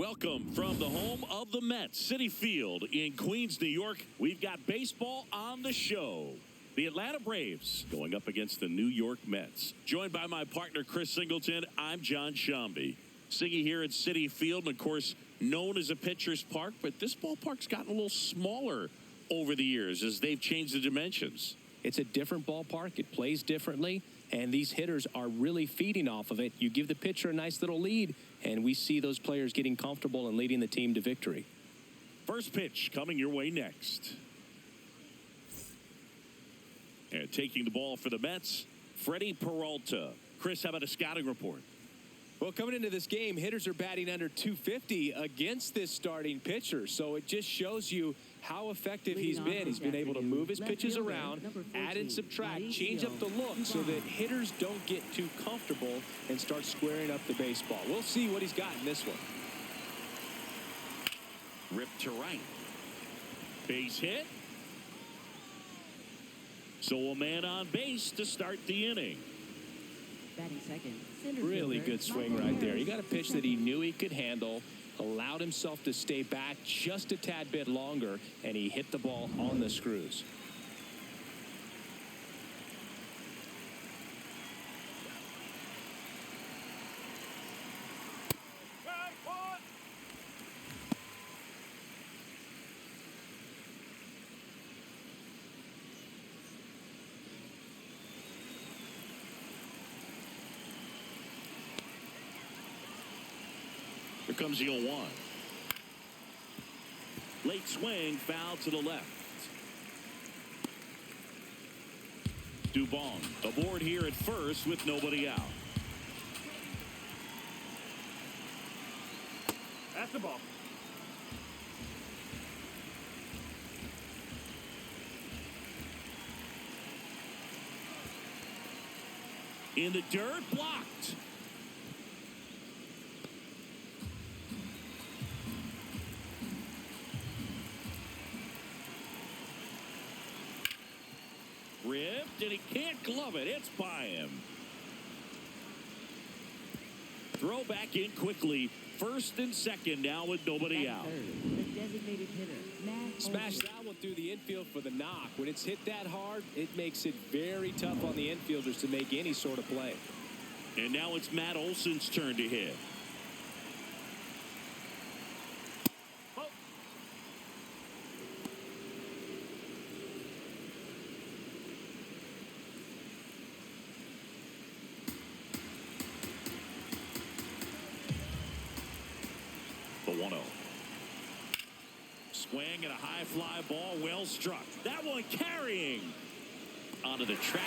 Welcome from the home of the Mets, Citi Field in Queens, New York. We've got baseball on the show. The Atlanta Braves going up against the New York Mets. Joined by my partner, Chris Singleton, I'm John Shambi. Siggy here at Citi Field, and of course, known as a pitcher's park, but this ballpark's gotten a little smaller over the years as they've changed the dimensions. It's a different ballpark. It plays differently, and these hitters are really feeding off of it. You give the pitcher a nice little lead, and we see those players getting comfortable and leading the team to victory. First pitch coming your way next. And taking the ball for the Mets, Freddie Peralta. Chris, how about a scouting report? Well, coming into this game, hitters are batting under 250 against this starting pitcher. So it just shows you how effective he's been. He's been able to move his pitches around, add and subtract, change up the look so that hitters don't get too comfortable and start squaring up the baseball. We'll see what he's got in this one. Ripped to right. Base hit. So a man on base to start the inning. Batting second. Really good swing right there. He got a pitch that he knew he could handle, allowed himself to stay back just a tad bit longer, and he hit the ball on the screws. Here comes the 0-1. Late swing, foul to the left. Dubon aboard here at first with nobody out. That's the ball. In the dirt, blocked. Ripped, and he can't glove it. It's by him. Throw back in quickly. First and second now with nobody out. The designated hitter, Matt Smash that one through the infield for the knock. When it's hit that hard, it makes it very tough on the infielders to make any sort of play. And now it's Matt Olson's turn to hit. The 1-0. Swing and a high fly ball, well struck. That one carrying onto the track,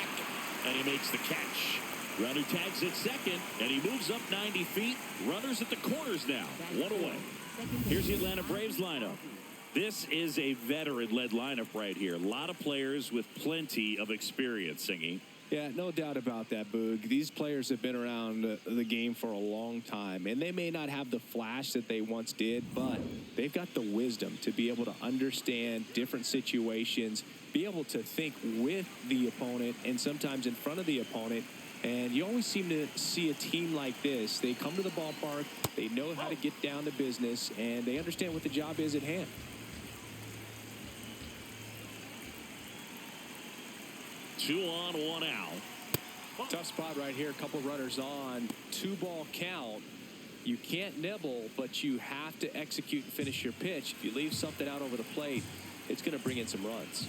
and he makes the catch. Runner tags at second, and he moves up 90 feet. Runners at the corners now. One away. Here's the Atlanta Braves lineup. This is a veteran-led lineup right here. A lot of players with plenty of experience, Singy. Yeah, no doubt about that, Boog. These players have been around the game for a long time, and they may not have the flash that they once did, but they've got the wisdom to be able to understand different situations, be able to think with the opponent and sometimes in front of the opponent. And you always seem to see a team like this. They come to the ballpark, they know how to get down to business, and they understand what the job is at hand. Two on, one out. Tough spot right here. A couple runners on. 2-ball count. You can't nibble, but you have to execute and finish your pitch. If you leave something out over the plate, it's going to bring in some runs.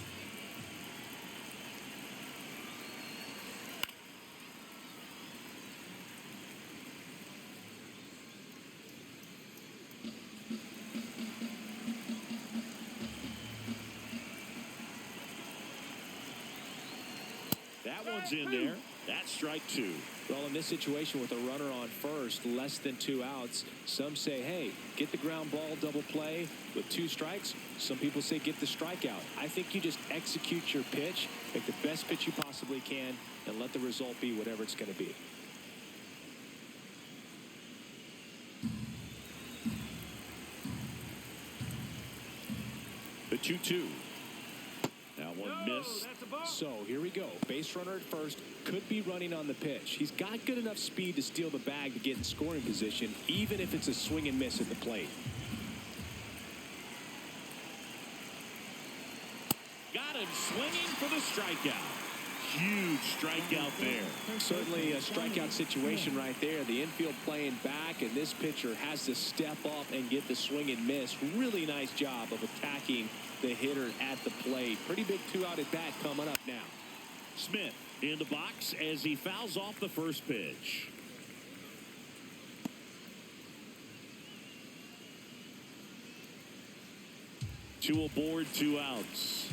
That one's in there. That's strike two. Well, in this situation with a runner on first, less than 2 outs, some say, hey, get the ground ball, double play with 2 strikes. Some people say get the strikeout. I think you just execute your pitch, make the best pitch you possibly can, and let the result be whatever it's going to be. The 2-2. That one miss. So here we go. Base runner at first, could be running on the pitch. He's got good enough speed to steal the bag to get in scoring position, even if it's a swing and miss at the plate. Got him swinging for the strikeout. Huge strikeout there. Certainly a strikeout situation right there. The infield playing back, and this pitcher has to step up and get the swing and miss. Really nice job of attacking the hitter at the plate. Pretty big two-out at bat coming up now. Smith in the box as he fouls off the first pitch. Two aboard, 2 outs.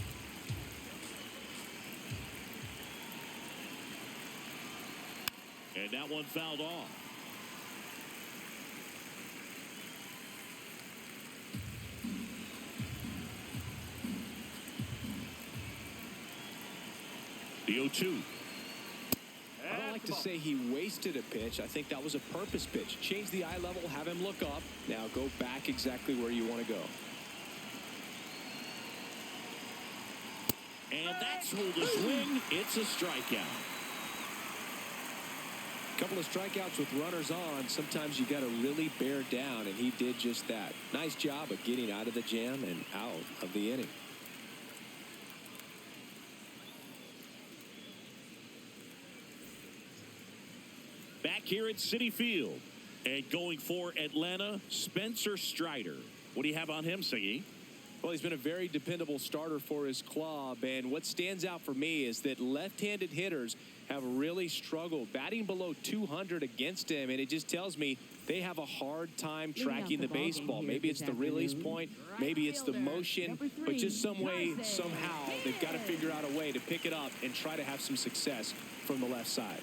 And that one fouled off. The 0-2. I don't like to say he wasted a pitch. I think that was a purpose pitch. Change the eye level, have him look up. Now go back exactly where you want to go. And that's ruled a swing. It's a strikeout. Couple of strikeouts with runners on. Sometimes you got to really bear down, and he did just that. Nice job of getting out of the jam and out of the inning. Back here at Citi Field, and going for Atlanta, Spencer Strider. What do you have on him, Siggy? Well, he's been a very dependable starter for his club, and what stands out for me is that left-handed hitters have really struggled batting below 200 against him, and it just tells me they have a hard time tracking the baseball. Maybe it's the release point, maybe it's the motion, but just some way, somehow, they've got to figure out a way to pick it up and try to have some success from the left side.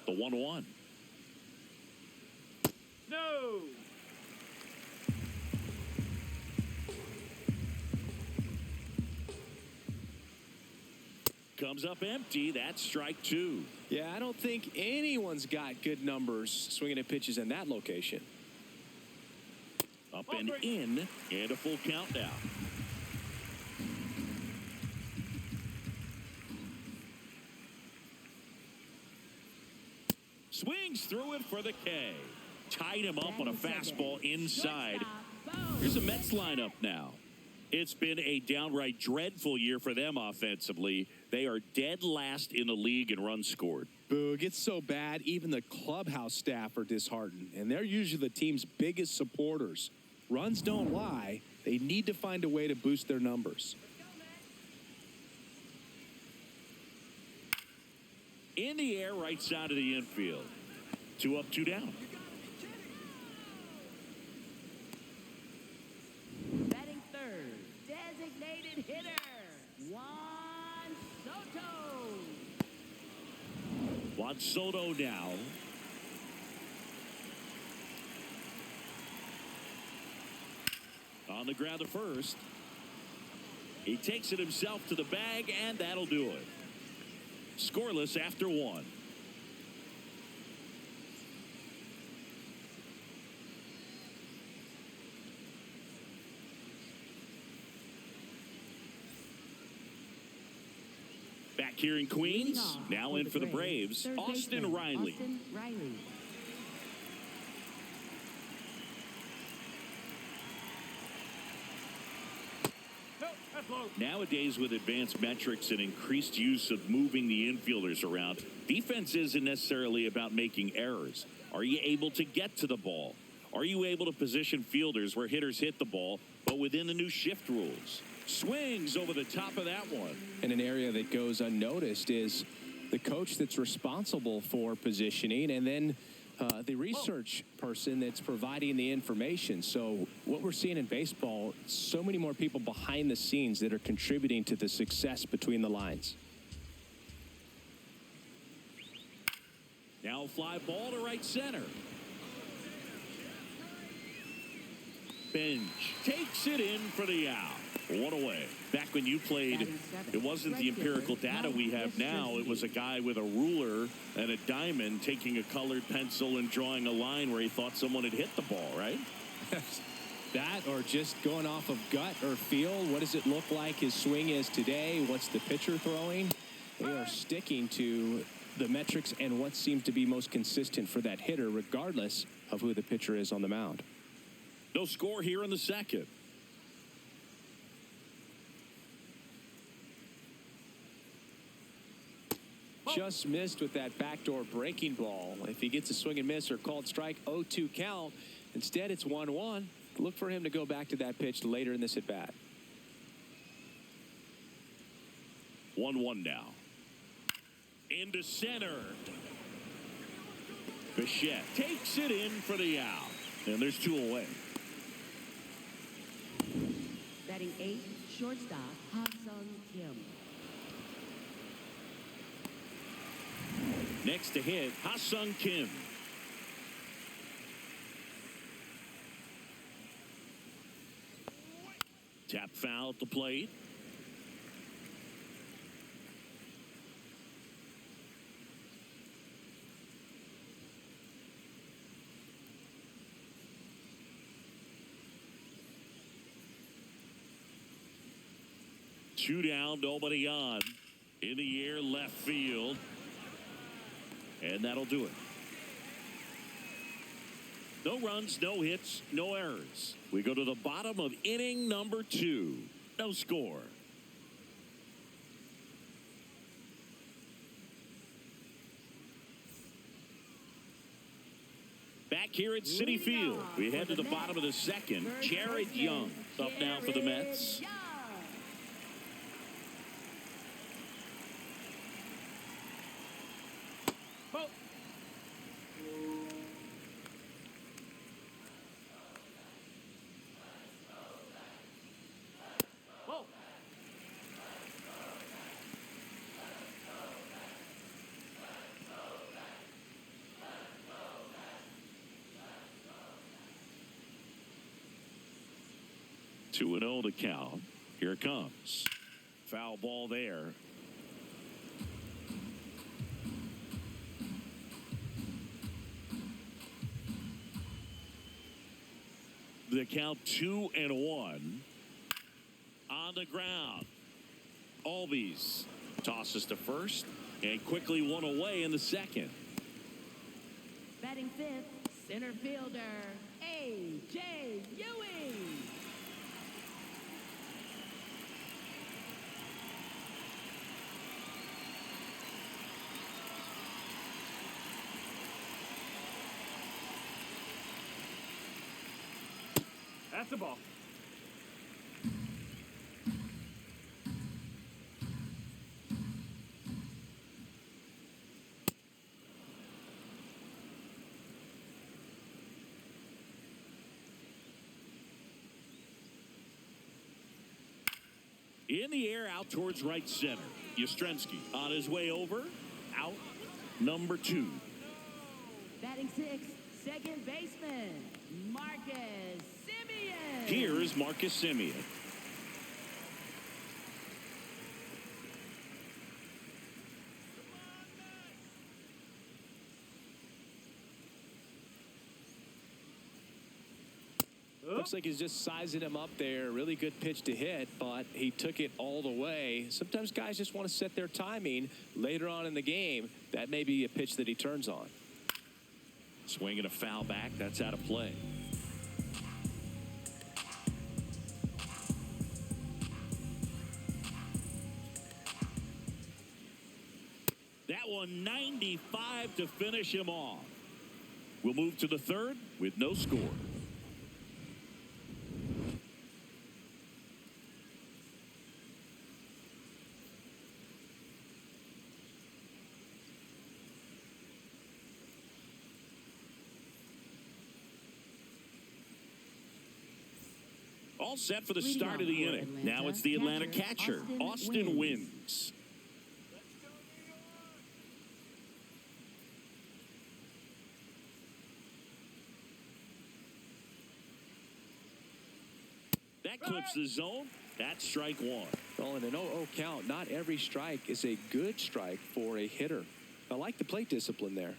The 1-1. No. Comes up empty. That's strike 2. Yeah, I don't think anyone's got good numbers swinging at pitches in that location. Up and in, and a full count now. Swings through it for the K. Tied him up on a fastball inside. Here's a Mets lineup now. It's been a downright dreadful year for them offensively. They are dead last in the league in runs scored. Boog, it's so bad, even the clubhouse staff are disheartened, and they're usually the team's biggest supporters. Runs don't lie. They need to find a way to boost their numbers. In the air, right side of the infield. 2 up, 2 down. Batting third, designated hitter, Juan Soto. Juan Soto now. On the ground to first. He takes it himself to the bag, and that'll do it. Scoreless after 1. Back here in Queens, now in for the Braves, Austin Riley. Nowadays, with advanced metrics and increased use of moving the infielders around, defense isn't necessarily about making errors. Are you able to get to the ball? Are you able to position fielders where hitters hit the ball, but within the new shift rules? Swings over the top of that one. And an area that goes unnoticed is the coach that's responsible for positioning, and then the research person that's providing the information. So what we're seeing in baseball, so many more people behind the scenes that are contributing to the success between the lines. fly ball to right center. Bench takes it in for the out. One away. Back when you played, it wasn't the empirical data we have now. It was a guy with a ruler and a diamond taking a colored pencil and drawing a line where he thought someone had hit the ball, right? That or just going off of gut or feel. What does it look like his swing is today? What's the pitcher throwing? They are sticking to the metrics and what seems to be most consistent for that hitter, regardless of who the pitcher is on the mound. No score here in the second. Just missed with that backdoor breaking ball. If he gets a swing and miss or called strike, 0-2 count. Instead, it's 1-1. Look for him to go back to that pitch later in this at bat. 1-1 now. Into center. Bichette takes it in for the out. And there's 2 away. Batting 8, shortstop, Ha-Sung Kim. Next to hit, Ha-Sung Kim. Tap foul at the plate. Two down, nobody on. In the air, left field. And that'll do it. No runs, no hits, no errors. We go to the bottom of inning number 2. No score. Back here at Citi Field, we head to the bottom of the second. Jared Young up now for the Mets. Two and 0 to count. Here it comes. Foul ball there. The count 2-1. On the ground. Albies tosses to first and quickly 1 away in the second. Batting 5th, center fielder, A.J. Ewing. That's the ball. In the air, out towards right center. Yastrzemski on his way over. Out number 2. Batting 6th, second baseman, Marcus Semien. Here is Marcus Semien. Looks like he's just sizing him up there. Really good pitch to hit, but he took it all the way. Sometimes guys just want to set their timing later on in the game. That may be a pitch that he turns on. Swinging a foul back. That's out of play. That one 95 to finish him off. We'll move to the third with no score. All set for the start of the inning. Now it's the Atlanta catcher, Austin Wynns. That clips the zone. That's strike one. Well, in an 0-0 count, not every strike is a good strike for a hitter. I like the plate discipline there.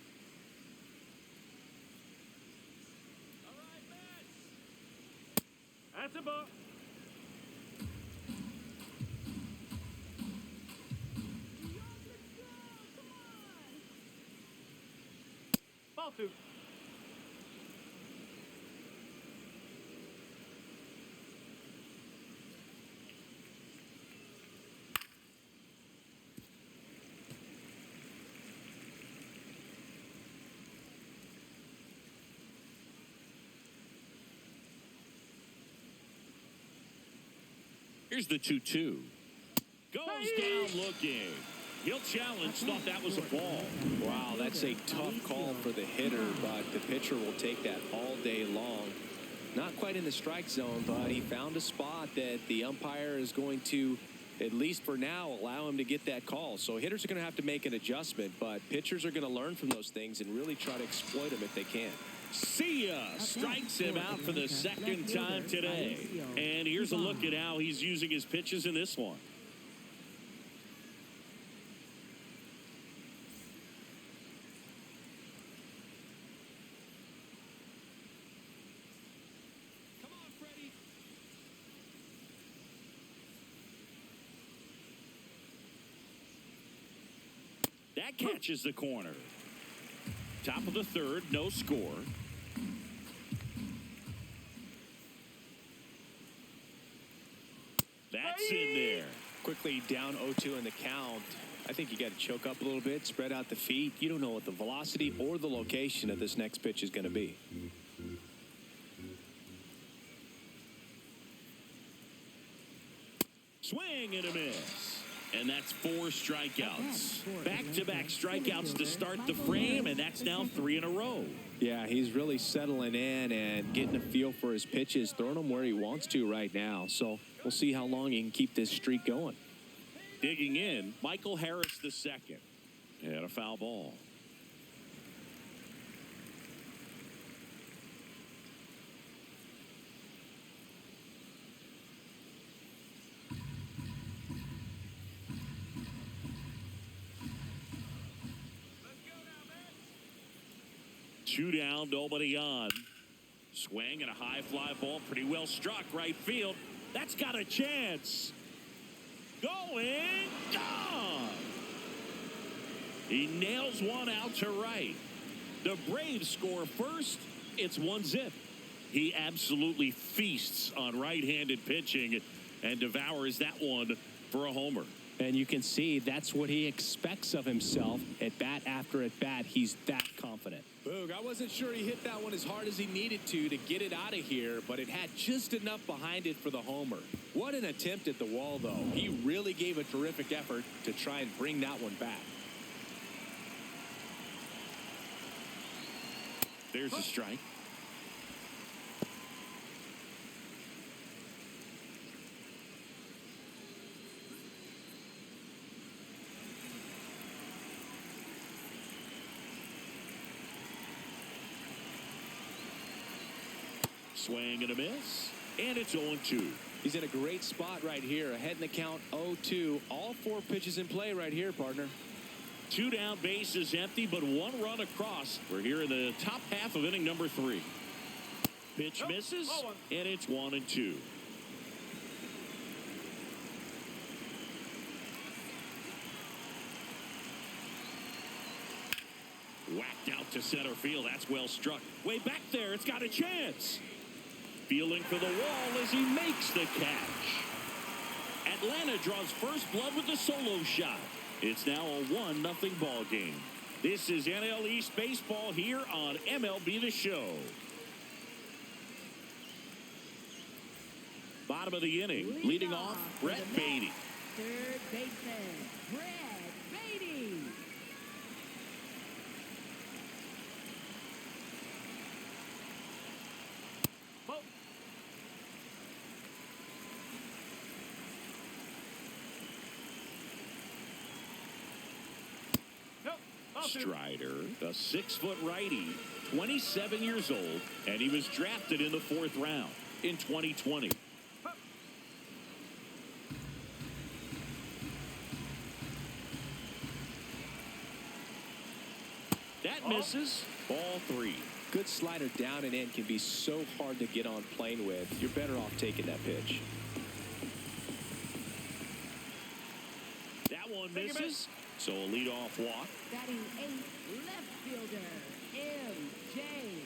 That's a ball. Ball two. Here's the 2-2. Goes down looking. He'll challenge. Thought that was a ball. Wow, that's a tough call for the hitter, but the pitcher will take that all day long. Not quite in the strike zone, but he found a spot that the umpire is going to, at least for now, allow him to get that call. So hitters are going to have to make an adjustment, but pitchers are going to learn from those things and really try to exploit them if they can. See ya strikes him out for the second time today. And here's a look at how he's using his pitches in this one. Come on, Freddie. That catches the corner. Top of the third, no score. That's in there. Quickly down 0-2 in the count. I think you got to choke up a little bit, spread out the feet. You don't know what the velocity or the location of this next pitch is going to be. Swing and a miss. And that's 4 strikeouts. Back-to-back strikeouts to start the frame, and that's now 3 in a row. Yeah, he's really settling in and getting a feel for his pitches, throwing them where he wants to right now. So we'll see how long he can keep this streak going. Digging in, Michael Harris the second. And a foul ball. Two down, nobody on. Swing and a high fly ball, pretty well struck right field. That's got a chance. Going, gone. He nails one out to right. The Braves score first. It's 1-0. He absolutely feasts on right-handed pitching and devours that one for a homer. And you can see that's what he expects of himself at bat after at bat. He's that confident. Boog, I wasn't sure he hit that one as hard as he needed to get it out of here, but it had just enough behind it for the homer. What an attempt at the wall, though. He really gave a terrific effort to try and bring that one back. There's a strike. Swing and a miss, and it's 0-2. He's in a great spot right here, ahead in the count 0-2. All 4 pitches in play right here, partner. 2 down, base is empty, but 1 run across. We're here in the top half of inning number 3. Pitch misses, and it's 1-2. Whacked out to center field. That's well struck. Way back there, it's got a chance. Feeling for the wall as he makes the catch. Atlanta draws first blood with a solo shot. It's now a 1-0 ball game. This is NL East Baseball here on MLB The Show. Bottom of the inning, leading off, Brett Beatty. Third baseman, Brett Beatty. Strider, a 6-foot righty, 27 years old, and he was drafted in the 4th round in 2020. That misses. Ball 3. Good slider down and in can be so hard to get on plane with. You're better off taking that pitch. That one misses. So a leadoff walk. Batting 8th, left fielder, M.J.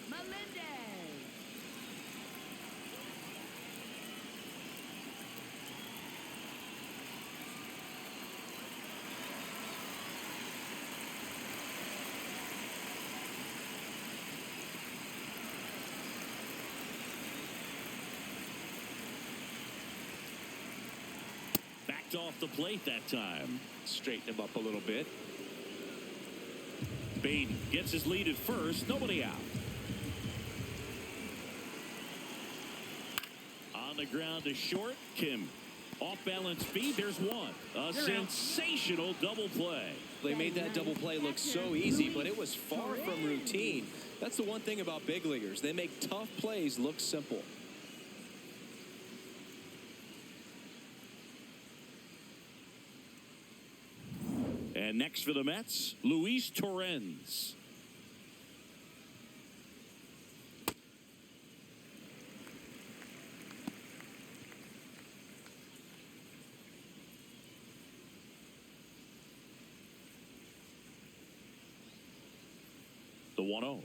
Melendez. Backed off the plate that time. Straighten him up a little bit. Beatty gets his lead at first. Nobody out. On the ground to short. Kim. Off balance speed. There's one. A sensational double play. They made that double play look so easy, but it was far from routine. That's the one thing about big leaguers. They make tough plays look simple. And next for the Mets, Luis Torrens. The 1-0.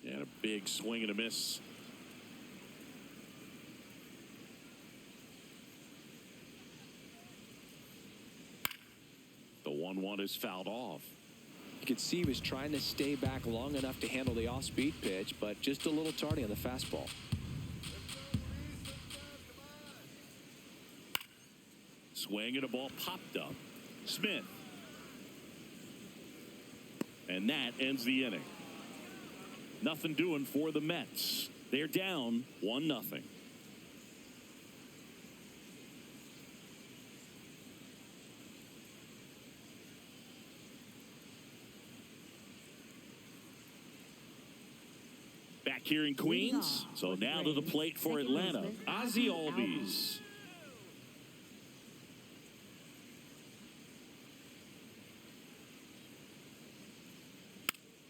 And a big swing and a miss. The 1-1 is fouled off. You could see he was trying to stay back long enough to handle the off-speed pitch, but just a little tardy on the fastball. Swing and a ball popped up. Smith. And that ends the inning. Nothing doing for the Mets. They're down 1-0. Back here in Queens. So now to the plate for Atlanta. Ozzie Albies.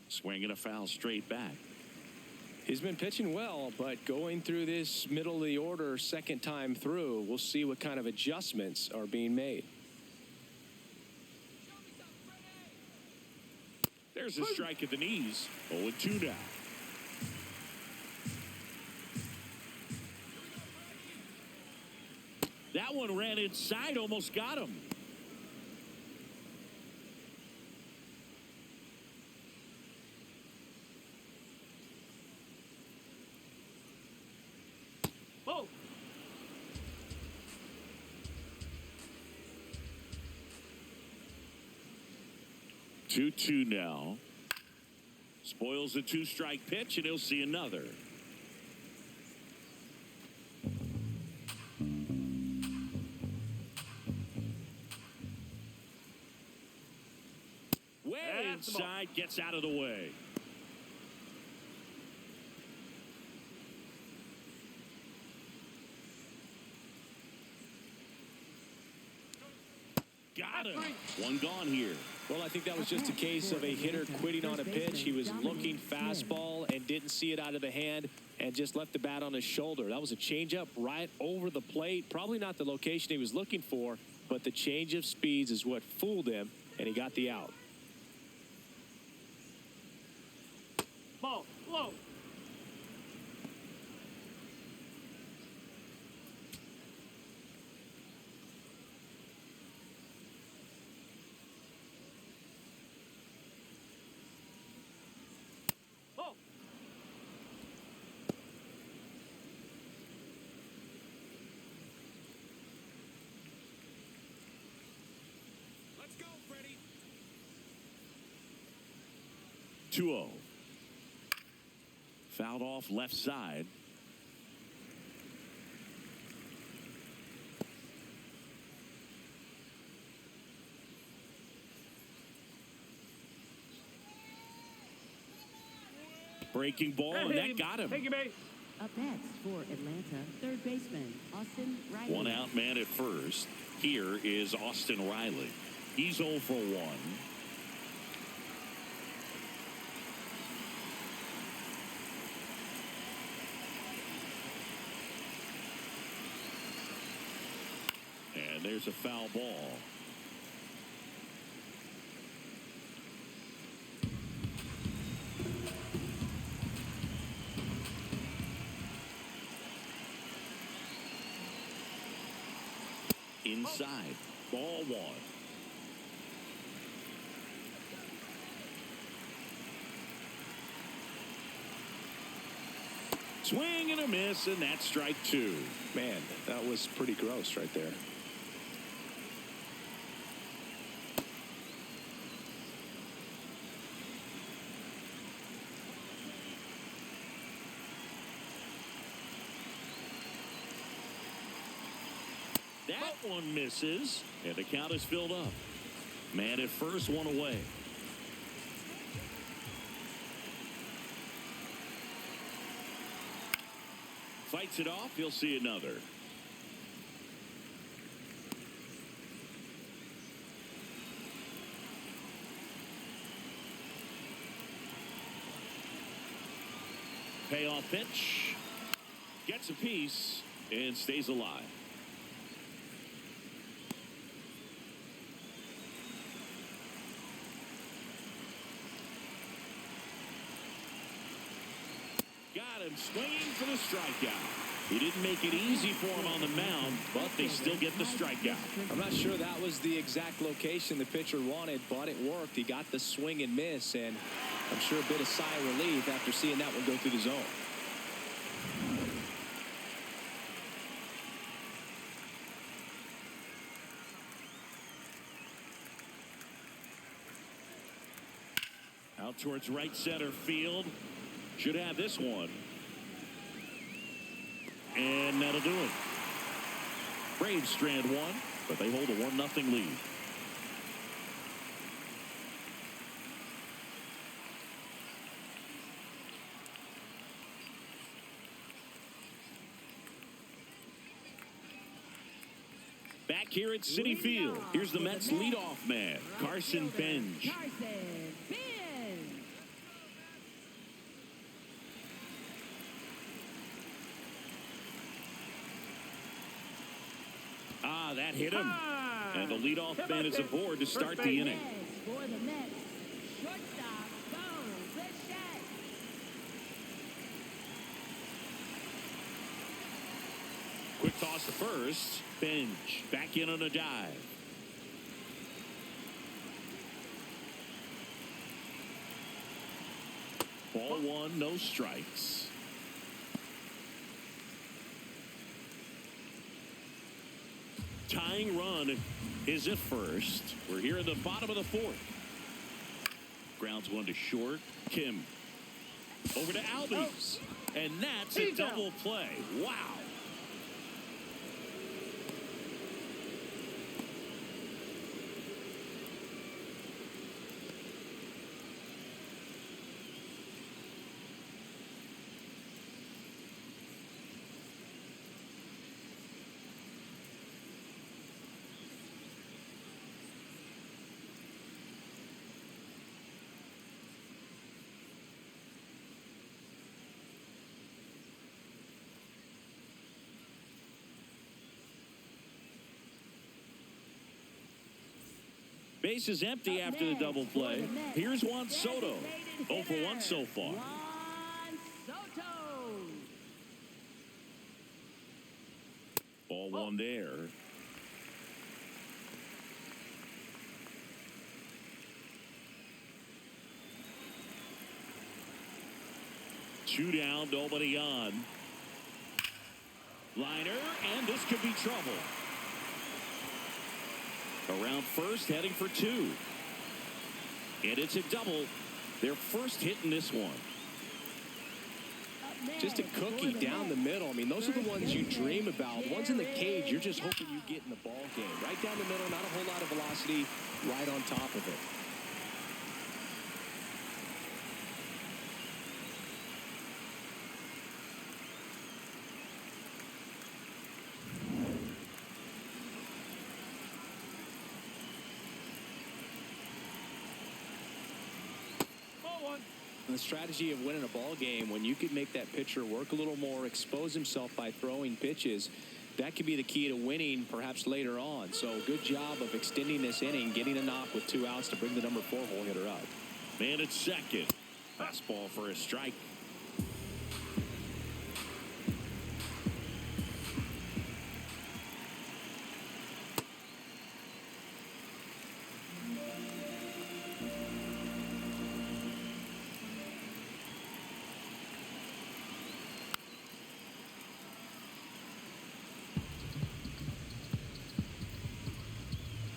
Swinging a foul straight back. He's been pitching well, but going through this middle of the order second time through, we'll see what kind of adjustments are being made. There's a strike at the knees. 0-2 now. That one ran inside, almost got him. Oh. Two now. Spoils the two-strike pitch, and he'll see another. Way inside, gets out of the way. Got him. One gone here. Well, I think that was just a case of a hitter quitting on a pitch. He was looking fastball and didn't see it out of the hand and just left the bat on his shoulder. That was a changeup right over the plate. Probably not the location he was looking for, but the change of speeds is what fooled him, and he got the out. Ball, low. Let's go, Freddie. 2-0. Fouled off left side. Breaking ball, and that got him. Up next for Atlanta, third baseman Austin Riley. One out man at first. Here is Austin Riley. He's 0 for 1. there's a foul ball. Inside, ball one. Swing and a miss, and that's strike two. Man, that was pretty gross right there. That one misses, and the count is filled up. Man at first, one away. Fights it off. He'll see another. Payoff pitch. Gets a piece and stays alive. Got him swinging for the strikeout. He didn't make it easy for him on the mound, but they still get the strikeout. I'm not sure that was the exact location the pitcher wanted, but it worked. He got the swing and miss, and I'm sure a bit of sigh of relief after seeing that one go through the zone. Out towards right center field. Should have this one. And that'll do it. Braves strand one, but they hold a 1-0 lead. Back here at Citi Field, here's the Mets leadoff man, Carson Benj. That hit him. And the leadoff man is aboard to start the inning. For the Mets, shortstop, Quick toss to first. Benj back in on a dive. Ball one, no strikes. Tying run is at first. We're here in the bottom of the fourth. Grounds one to short. Kim over to Albies. And that's a double play. Wow. Base is empty after the double play. Here's Juan Soto. 0 for 1 so far. Ball one there. Two down, nobody on. Liner, and this could be trouble. Around first, heading for two. And it's a double. Their first hit in this one. Just a cookie down the middle. I mean, those are the ones you dream about. Ones in the cage, you're just hoping you get in the ball game. Right down the middle, not a whole lot of velocity, right on top of it. The strategy of winning a ball game, when you could make that pitcher work a little more, expose himself by throwing pitches, that could be the key to winning perhaps later on. So good job of extending this inning, getting a knock with 2 outs to bring the number 4 hole hitter up. Man at second. Fastball for a strike.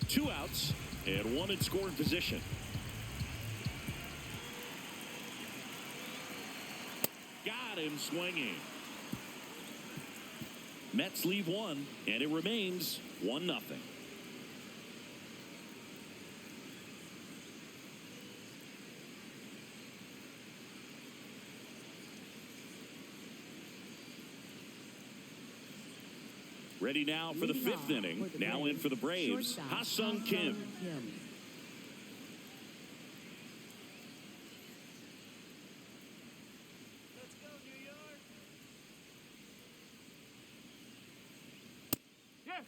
Two outs and one in scoring position. Got him swinging. Mets leave one, and it remains 1-0. Ready now for the 5th inning. Now in for the Braves, Ha-Sung Kim. Let's go, New York. Yes.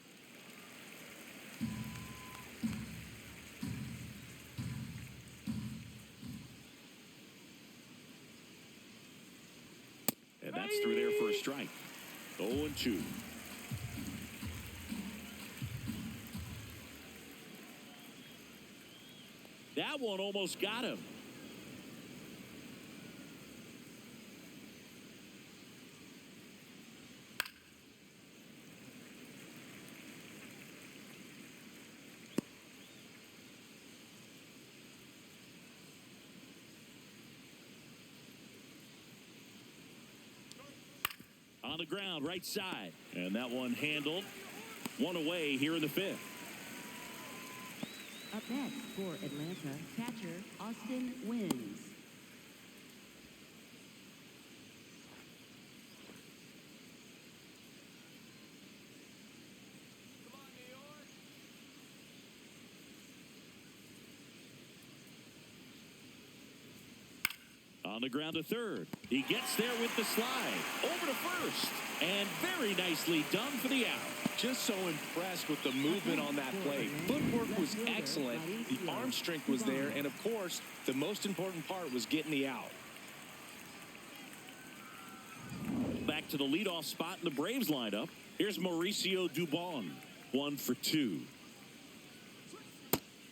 And that's through there for a strike. 0-2. That one almost got him. On the ground, right side. And that one handled. One away here in the 5th. Up next for Atlanta, catcher Austin Wins. Come on, New York. On the ground to third. He gets there with the slide. Over to first. And very nicely done for the out. Just so impressed with the movement on that play. Footwork was excellent. The arm strength was there. And, of course, the most important part was getting the out. Back to the leadoff spot in the Braves lineup. Here's Mauricio Dubon. 1 for 2.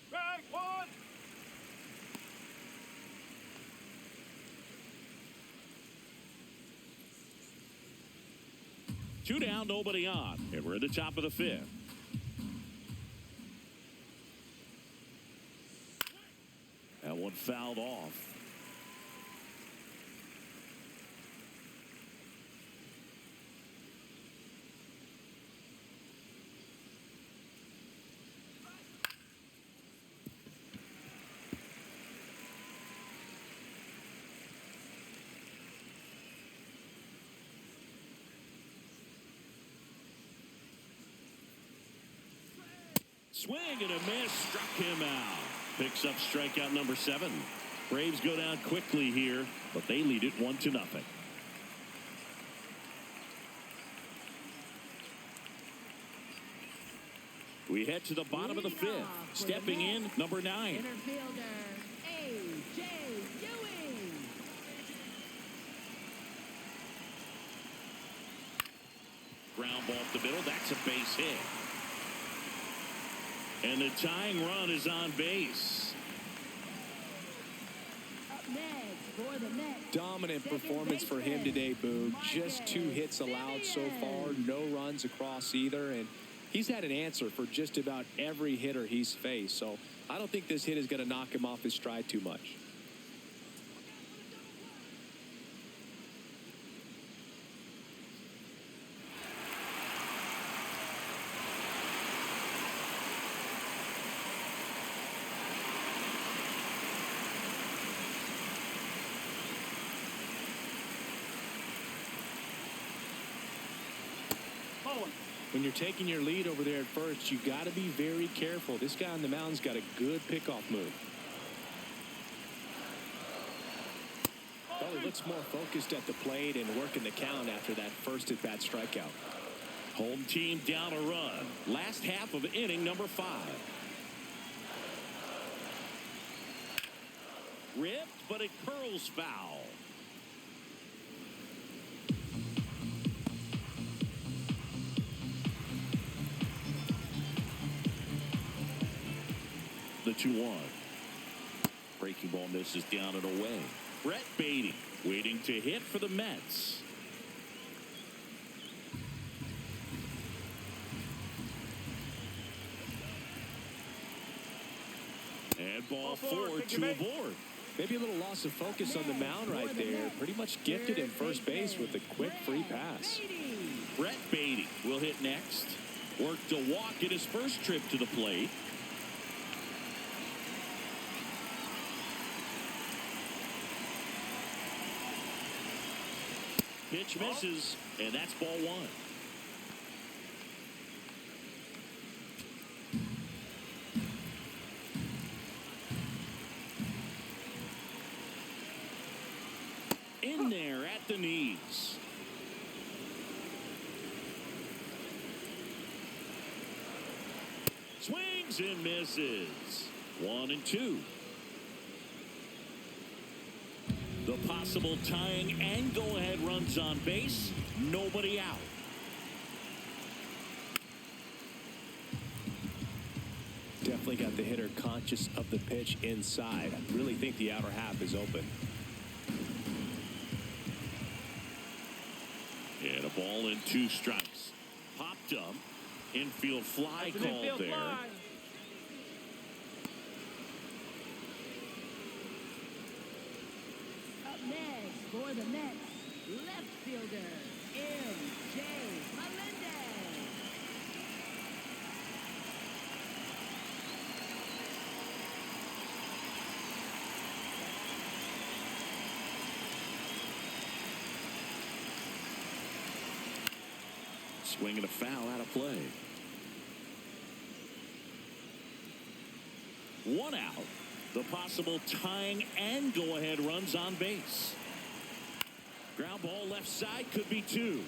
Strike one. Two down, nobody on. And we're at the top of the 5th. That one fouled off. Swing and a miss, struck him out. Picks up strikeout number 7. Braves go down quickly here, but they lead it 1-0. We head to the bottom of the 5th. Stepping in, number 9. Infielder A.J. Ewing. Ground ball up the middle. That's a base hit. And the tying run is on base. Up next for the Mets. Dominant performance for him today, Boog. Just 2 hits allowed so far. No runs across either. And he's had an answer for just about every hitter he's faced. So I don't think this hit is going to knock him off his stride too much. When you're taking your lead over there at first, you got to be very careful. This guy on the mound's got a good pickoff move. Well, he looks more focused at the plate and working the count after that first at-bat strikeout. Home team down a run. Last half of inning number 5. Ripped, but it curls foul. The 2-1. Breaking ball misses down and away. Brett Beatty waiting to hit for the Mets. And ball 4, 2 aboard. Maybe a little loss of focus on the mound right there. Pretty much gifted in first base with a quick free pass. Brett Beatty will hit next. Worked a walk in his first trip to the plate. Pitch misses, and that's ball 1. In there at the knees. Swings and misses. 1 and 2. The possible tying and go-ahead runs on base. Nobody out. Definitely got the hitter conscious of the pitch inside. I really think the outer half is open. And a ball and 2 strikes. Popped up. Infield fly called there. Up next for the Mets, left fielder, M.J. Melendez. Swinging a foul out of play. 1 out. The possible tying and go-ahead runs on base. Ground ball left side, could be 2.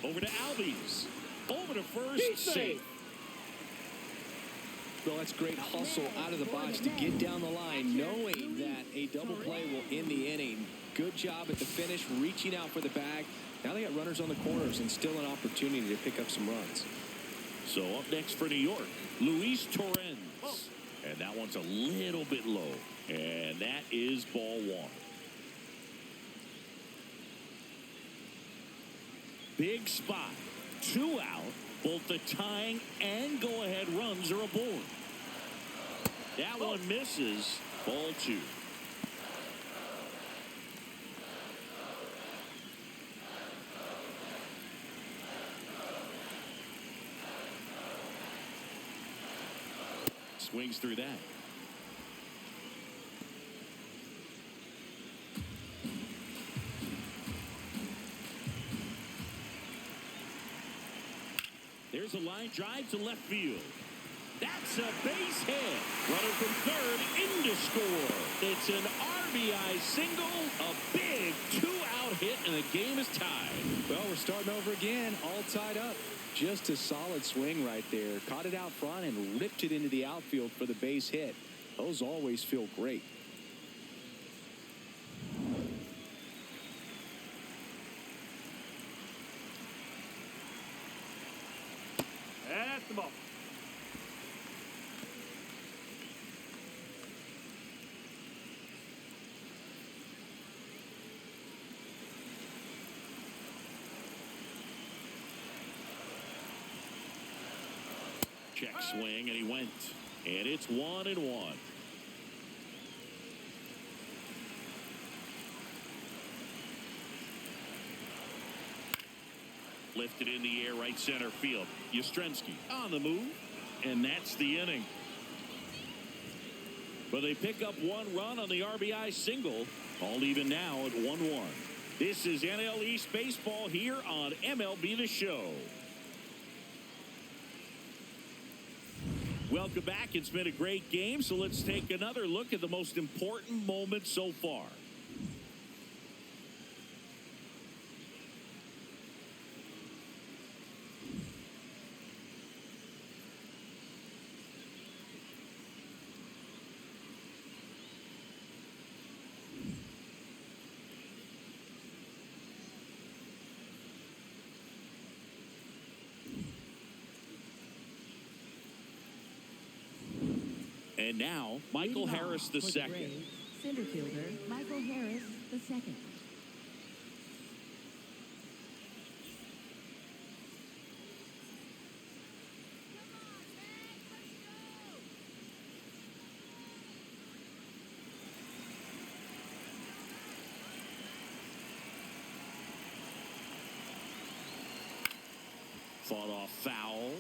Over to Albies. Over to first, safe. Well, that's great hustle out of the box to get down the line, knowing that a double play will end the inning. Good job at the finish, reaching out for the bag. Now they got runners on the corners and still an opportunity to pick up some runs. So up next for New York, Luis Torrens. And that one's a little bit low. And that is ball 1. Big spot. 2 out. Both the tying and go-ahead runs are aboard. That one misses. Ball 2. Swings through that. There's a line drive to left field. That's a base hit. Runner from third in to score. It's an RBI single, a big 2-out hit, and the game is tied. Well, we're starting over again, all tied up. Just a solid swing right there. Caught it out front and ripped it into the outfield for the base hit. Those always feel great. That's the ball. Check swing, and he went. And it's 1-1. Lifted in the air, right center field. Yastrzemski on the move, and that's the inning. But they pick up 1 run on the RBI single. All even now at 1-1. This is NL East Baseball here on MLB The Show. Welcome back. It's been a great game, so let's take another look at the most important moments so far. And now, Michael Leading Harris off the for the second. Braves, center fielder Michael Harris the second. Fought off foul.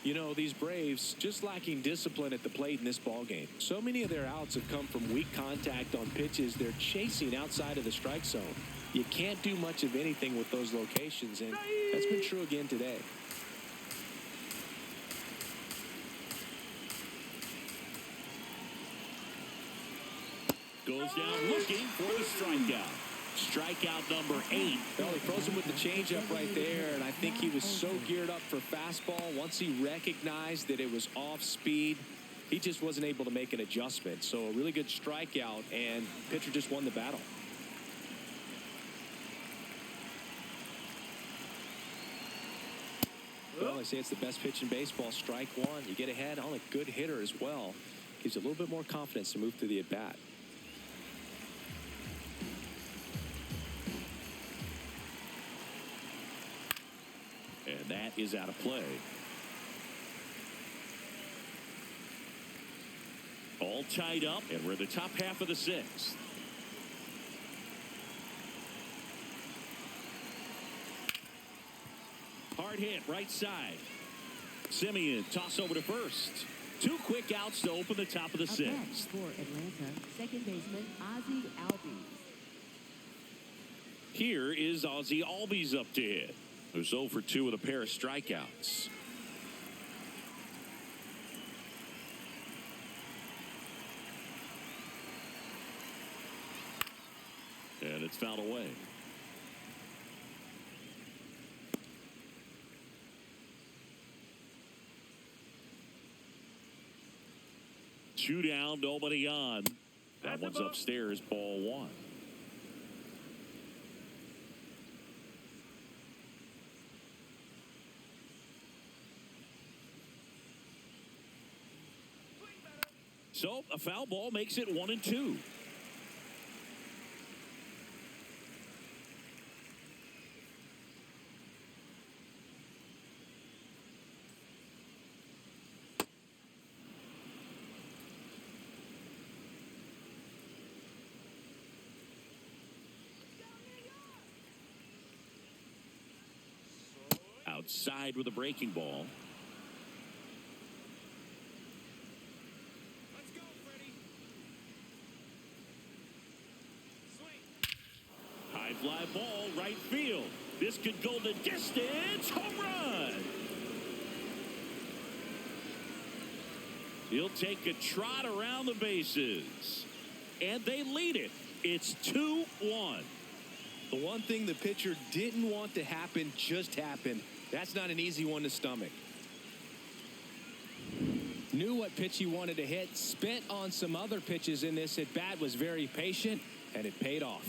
You know, these Braves just lacking discipline at the plate in this ball game. So many of their outs have come from weak contact on pitches they're chasing outside of the strike zone. You can't do much of anything with those locations, and that's been true again today. Goes down looking for the strikeout. Strikeout number 8. Well, he throws him with the changeup right there, and I think he was so geared up for fastball. Once he recognized that it was off speed, he just wasn't able to make an adjustment. So a really good strikeout, and pitcher just won the battle. Well, I say it's the best pitch in baseball. Strike one. You get ahead on a good hitter as well. Gives you a little bit more confidence to move through the at-bat. And that is out of play. All tied up, and we're in the top half of the 6th. Hard hit, right side. Simeon, toss over to first. 2 quick outs to open the top of the 6th. For Atlanta, second baseman Ozzie Albies. Here is Ozzie Albies up to hit, who's 0 for 2 with a pair of strikeouts. And it's fouled away. Two down, nobody on. That one's upstairs, ball 1. So a foul ball makes it 1-2. Outside with a breaking ball. High fly ball, right field. This could go the distance. Home run. He'll take a trot around the bases. And they lead it. It's 2-1. The one thing the pitcher didn't want to happen just happened. That's not an easy one to stomach. Knew what pitch he wanted to hit. Spent on some other pitches in this at bat. Was very patient, and it paid off.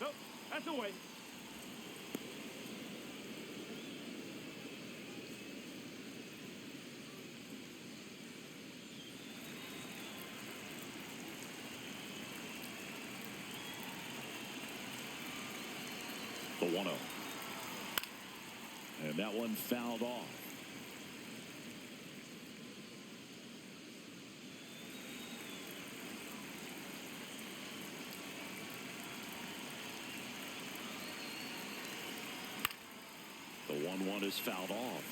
Nope, that's away. The 1-0. And that one fouled off. The 1-1 is fouled off.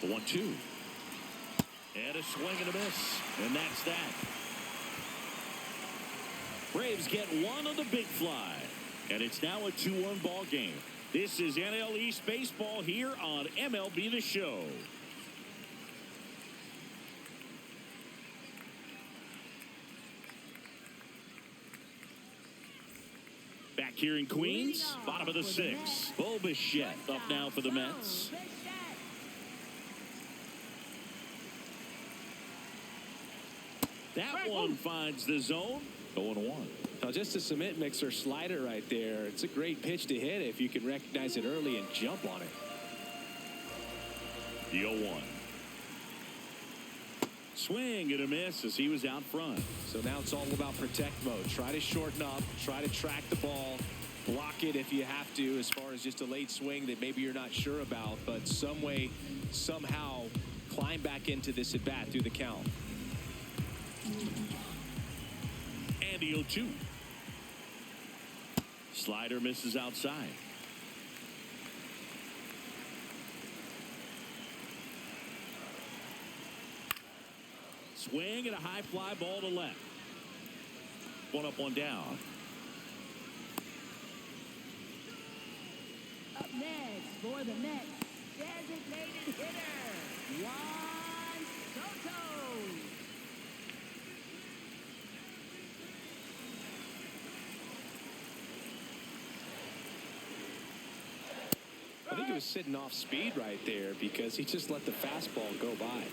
The 1-2. And a swing and a miss. And that's that. Braves get one on the big fly. And it's now a 2-1 ball game. This is NL East Baseball here on MLB The Show. here in Queens. Bottom of the sixth. Bo Bichette up now for the Mets. That one finds the zone. 0-1. Now just a cement mixer slider right there. It's a great pitch to hit if you can recognize it early and jump on it. The 0-1. Swing and a miss as he was out front. So now it's all about protect mode. Try to shorten up, try to track the ball, block it if you have to, as far as just a late swing that maybe you're not sure about, but some way, somehow climb back into this at bat through the count. And the 0-2. Slider misses outside. Swing and a high fly ball to left. One up, one down. Up next for the Mets, designated hitter, Juan Soto. I think he was sitting off speed right there because he just let the fastball go by.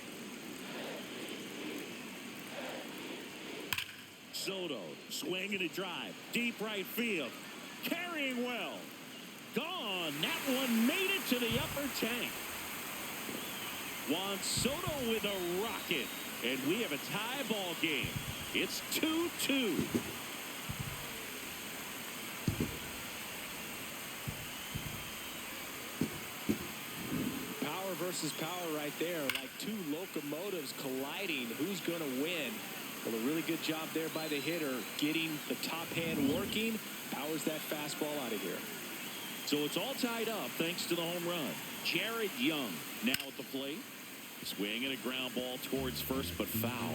Soto swinging a drive. Deep right field. Carrying well. Gone. That one made it to the upper tank. Juan Soto with a rocket. And we have a tie ball game. It's 2-2. Power versus power right there, like two locomotives colliding. Who's going to win? Well, a really good job there by the hitter, getting the top hand working. Powers that fastball out of here. So it's all tied up thanks to the home run. Jared Young now at the plate. Swing and a ground ball towards first, but foul.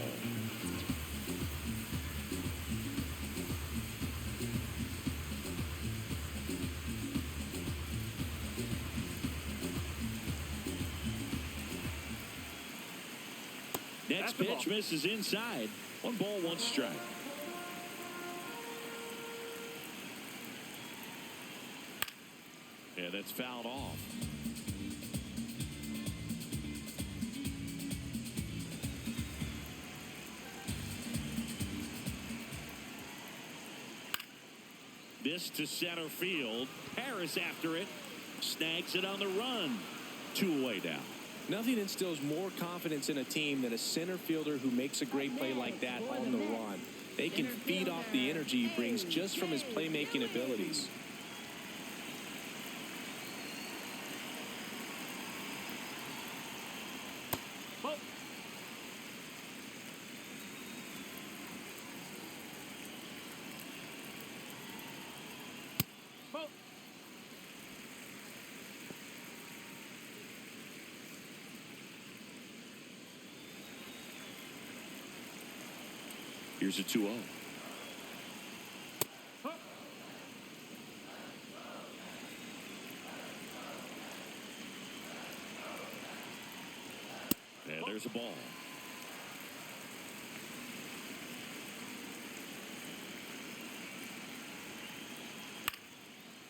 Next pitch misses inside. 1 ball, 1 strike. Yeah, that's fouled off. This to center field. Harris after it. Snags it on the run. 2 away now. Nothing instills more confidence in a team than a center fielder who makes a great play like that on the run. They can feed off the energy he brings just from his playmaking abilities. Here's a 2-0. And there's a ball.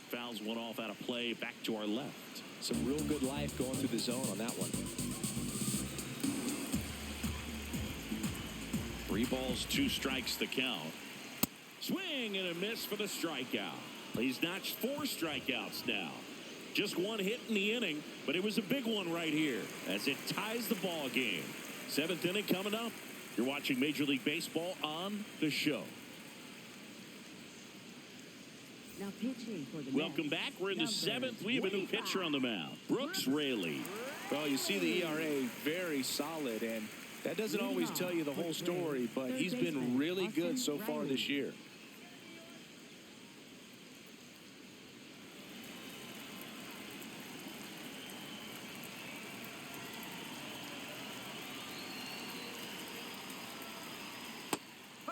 Fouls one off out of play. Back to our left. Some real good life going through the zone on that one. 3 balls, 2 strikes the count. Swing and a miss for the strikeout. He's notched 4 strikeouts now. Just 1 hit in the inning, but it was a big one right here as it ties the ball game. 7th inning coming up. You're watching Major League Baseball on the show. Now pitching for the Welcome Mets, back. We're in the number 7th. We have a new 25. pitcher on the mound. Brooks Raley. Well, you see the ERA very solid, and that doesn't always tell you the whole story, but he's been really good so far this year.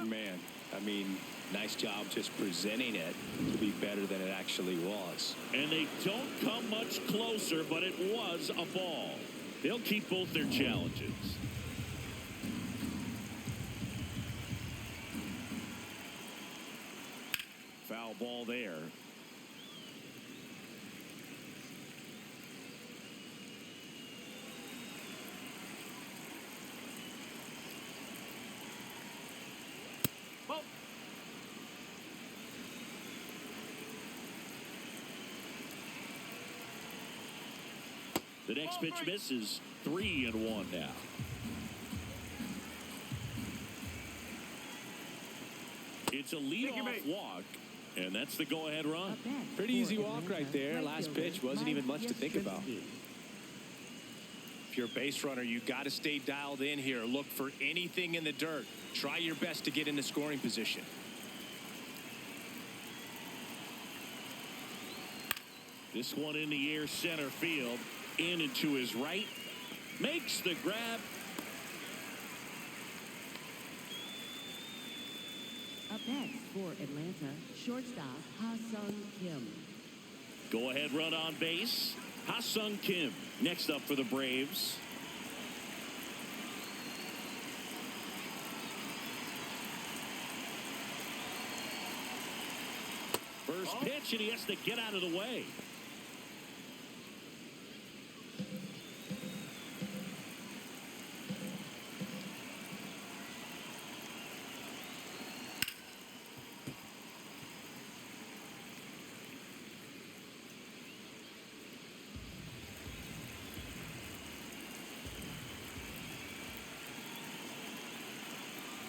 Man, I mean, nice job just presenting it to be better than it actually was. And they don't come much closer, but it was a ball. They'll keep both their challenges. Foul ball there. The next pitch misses. 3-1 now. It's a leadoff walk, and that's the go-ahead run. Pretty easy walk right there. Last pitch wasn't even much to think about. If you're a base runner, you got to stay dialed in here. Look for anything in the dirt. Try your best to get into scoring position. This one in the air, center field, in and to his right, makes the grab. Up next for Atlanta, shortstop Ha-Sung Kim. Go ahead run on base. Ha-Sung Kim next up for the Braves. First pitch, and he has to get out of the way.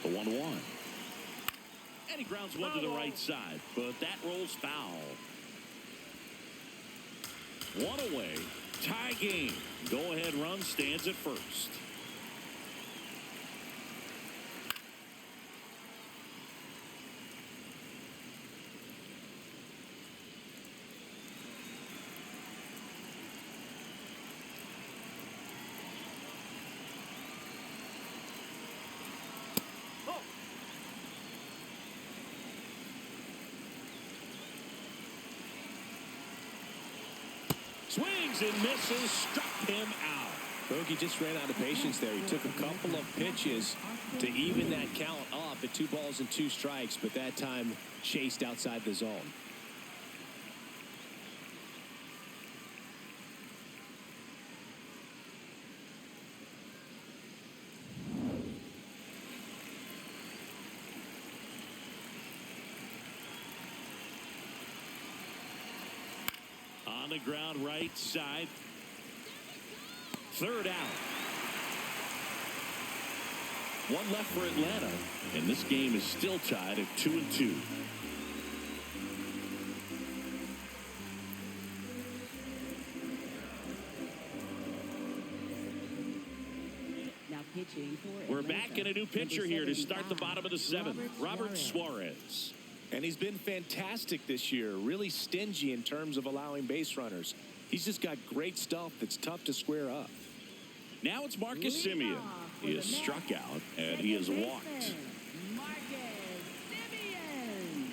The 1-1. And he grounds one to the right side, but that rolls foul. One away. Tie game. Go-ahead run stands at first. Swings and misses, struck him out. Bogey just ran out of patience there. He took a couple of pitches to even that count up at 2 balls and 2 strikes, but that time chased outside the zone. On the ground, right side. Third out. One left for Atlanta, and this game is still tied at 2-2. Now pitching for We're Atlanta, back in a new pitcher here to start the bottom of the 7th. Robert Suarez. Suarez. And he's been fantastic this year, really stingy in terms of allowing base runners. He's just got great stuff that's tough to square up. Now it's Marcus Semien. He is struck out, and he is walked. Marcus Semien.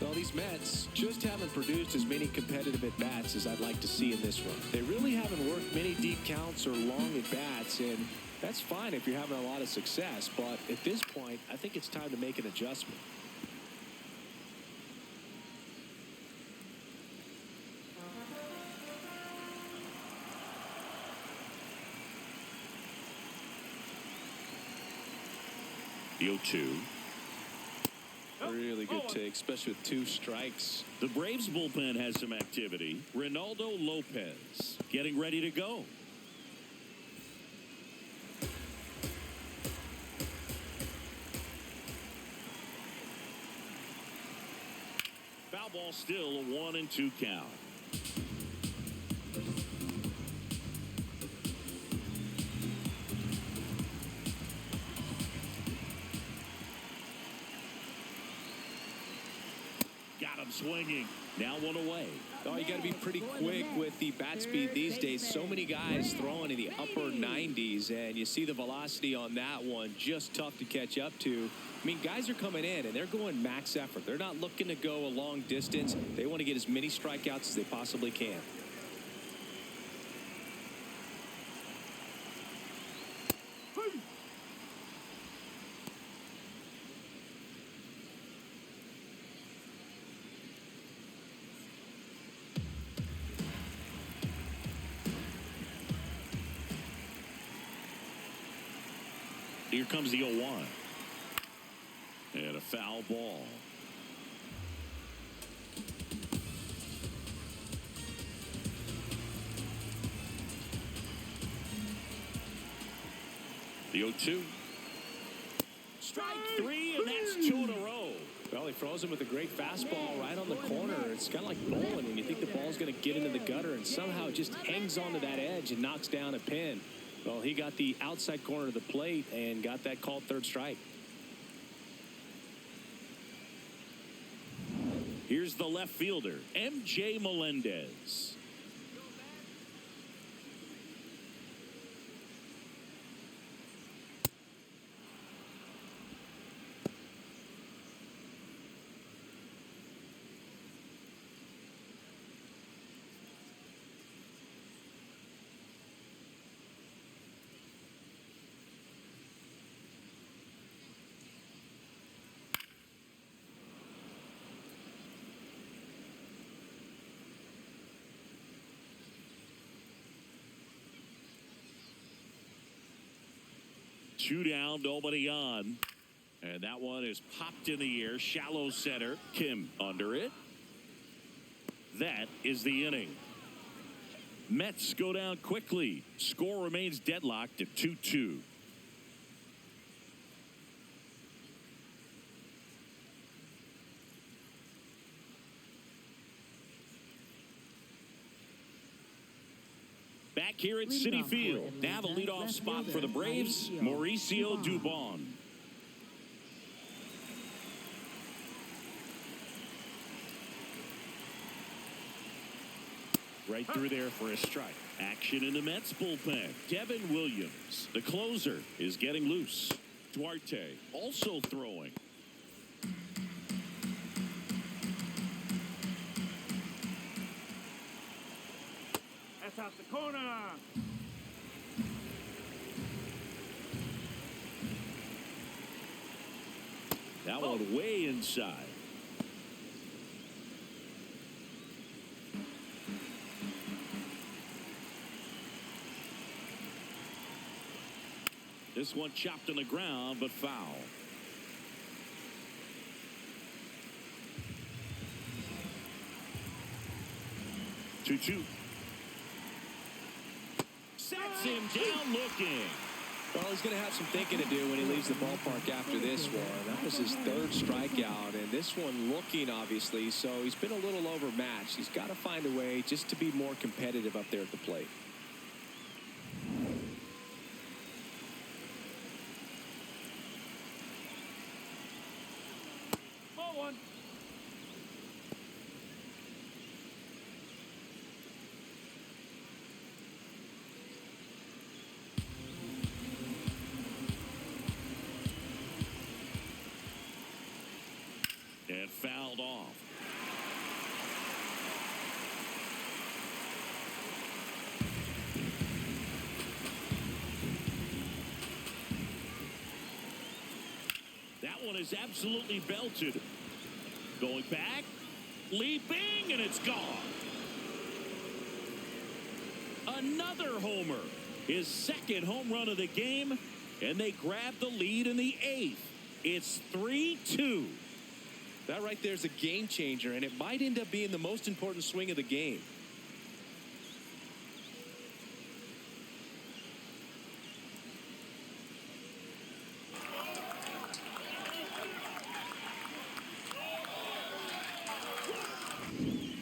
Well, these Mets just haven't produced as many competitive at-bats as I'd like to see in this one. They really haven't worked many deep counts or long at-bats, and that's fine if you're having a lot of success. But at this point, I think it's time to make an adjustment. The 0-2. Really good take, especially with 2 strikes. The Braves bullpen has some activity. Ronaldo Lopez getting ready to go. Foul ball, still a 1-2 count. Got him swinging. Now 1 away. Oh, you got to be pretty quick with the bat speed these days. So many guys throwing in the upper 90s, and you see the velocity on that one. Just tough to catch up to. I mean, guys are coming in, and they're going max effort. They're not looking to go a long distance. They want to get as many strikeouts as they possibly can. Here comes the 0-1. And a foul ball. The 0-2. Strike three, and that's 2 in a row. Well, he froze him with a great fastball right on the corner. It's kind of like bowling when you think the ball's going to get into the gutter and somehow just hangs onto that edge and knocks down a pin. Well, he got the outside corner of the plate and got that called third strike. Here's the left fielder, MJ Melendez. Two down, nobody on. And that one is popped in the air. Shallow center. Kim under it. That is the inning. Mets go down quickly. Score remains deadlocked at 2-2. Back here at Citi Field. Now the leadoff spot for the Braves, Mauricio Dubon. Right through there for a strike. Action in the Mets bullpen. Devin Williams, the closer, is getting loose. Duarte also throwing. That's out the corner. That one way inside. This one chopped on the ground, but foul. Two. Sets him down looking. Well, he's going to have some thinking to do when he leaves the ballpark after this one. That was his third strikeout, and this one looking, obviously, so he's been a little overmatched. He's got to find a way just to be more competitive up there at the plate. Ball one. And fouled off. That one is absolutely belted. Going back, leaping, and it's gone. Another homer. His second home run of the game, and they grab the lead in the 8th. It's 3-2. That right there is a game changer, and it might end up being the most important swing of the game.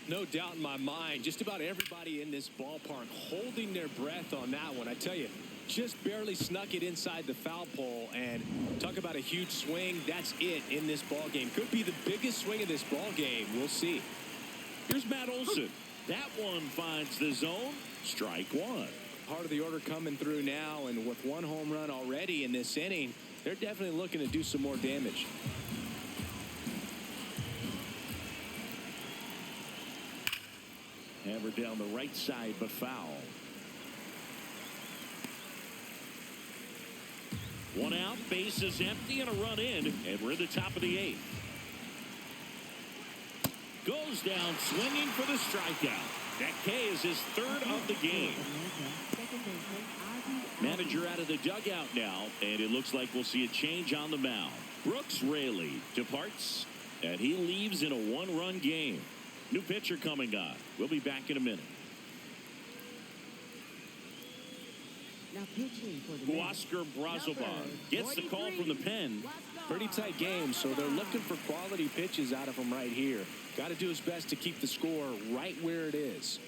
No doubt in my mind, just about everybody in this ballpark holding their breath on that one. I tell you, just barely snuck it inside the foul pole, and talk about a huge swing. That's it in this ball game. Could be the biggest swing of this ball game. We'll see. Here's Matt Olson. That one finds the zone. Strike one. Part of the order coming through now, and with one home run already in this inning, they're definitely looking to do some more damage. Hammered down the right side, but foul. One out, base is empty, and a run in, and we're at the top of the 8th. Goes down swinging for the strikeout. That K is his third of the game. Second baseman, Ozzie Manager out of the dugout now, and it looks like we'll see a change on the mound. Brooks Raley departs, and he leaves in a one-run game. New pitcher coming on. We'll be back in a minute. Now pitching for the Mets, Huascar Brazoban gets the call from the pen. Pretty tight game, so they're looking for quality pitches out of him right here. Got to do his best to keep the score right where it is.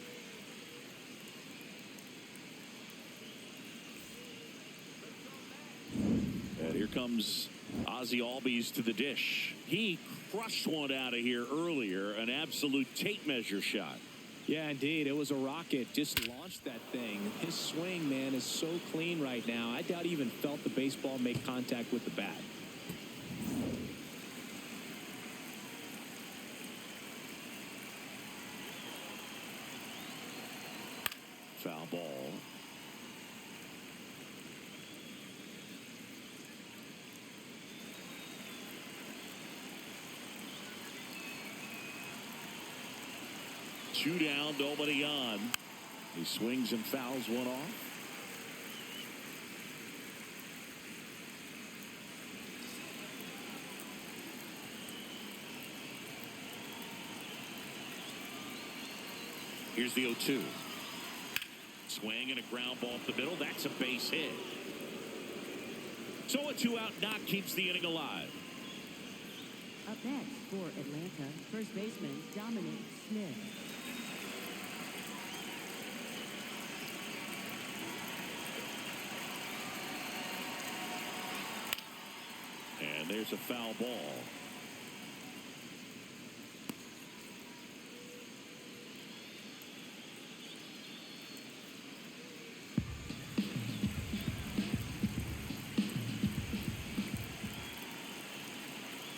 And here comes Ozzie Albies to the dish. He crushed one out of here earlier, an absolute tape measure shot. Yeah, indeed. It was a rocket. Just launched that thing. His swing, man, is so clean right now. I doubt he even felt the baseball make contact with the bat. Foul ball. Two down, nobody on. He swings and fouls one off. Here's the 0-2. Swing and a ground ball up the middle. That's a base hit. So a two-out knock keeps the inning alive. Up next for Atlanta, first baseman Dominic Smith. And there's a foul ball.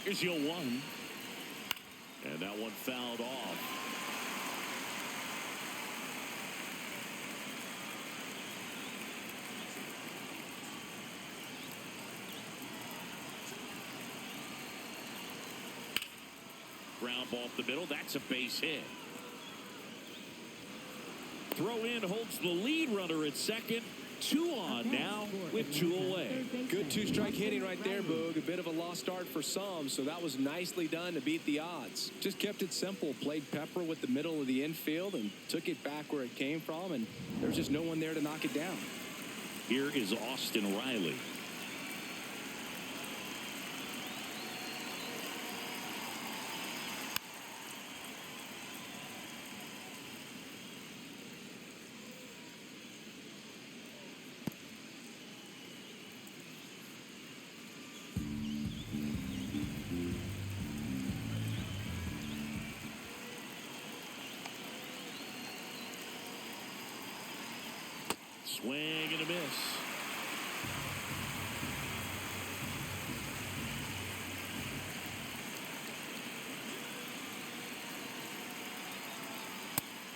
Here's the 0-1. And that one fouled off. Ground ball up the middle. That's a base hit. Throw in holds the lead runner at second. Two on now with two away. Good two-strike hitting right there, Boog. A bit of a lost start for some, so that was nicely done to beat the odds. Just kept it simple. Played pepper with the middle of the infield and took it back where it came from, and there's just no one there to knock it down. Here is Austin Riley. Swing and a miss.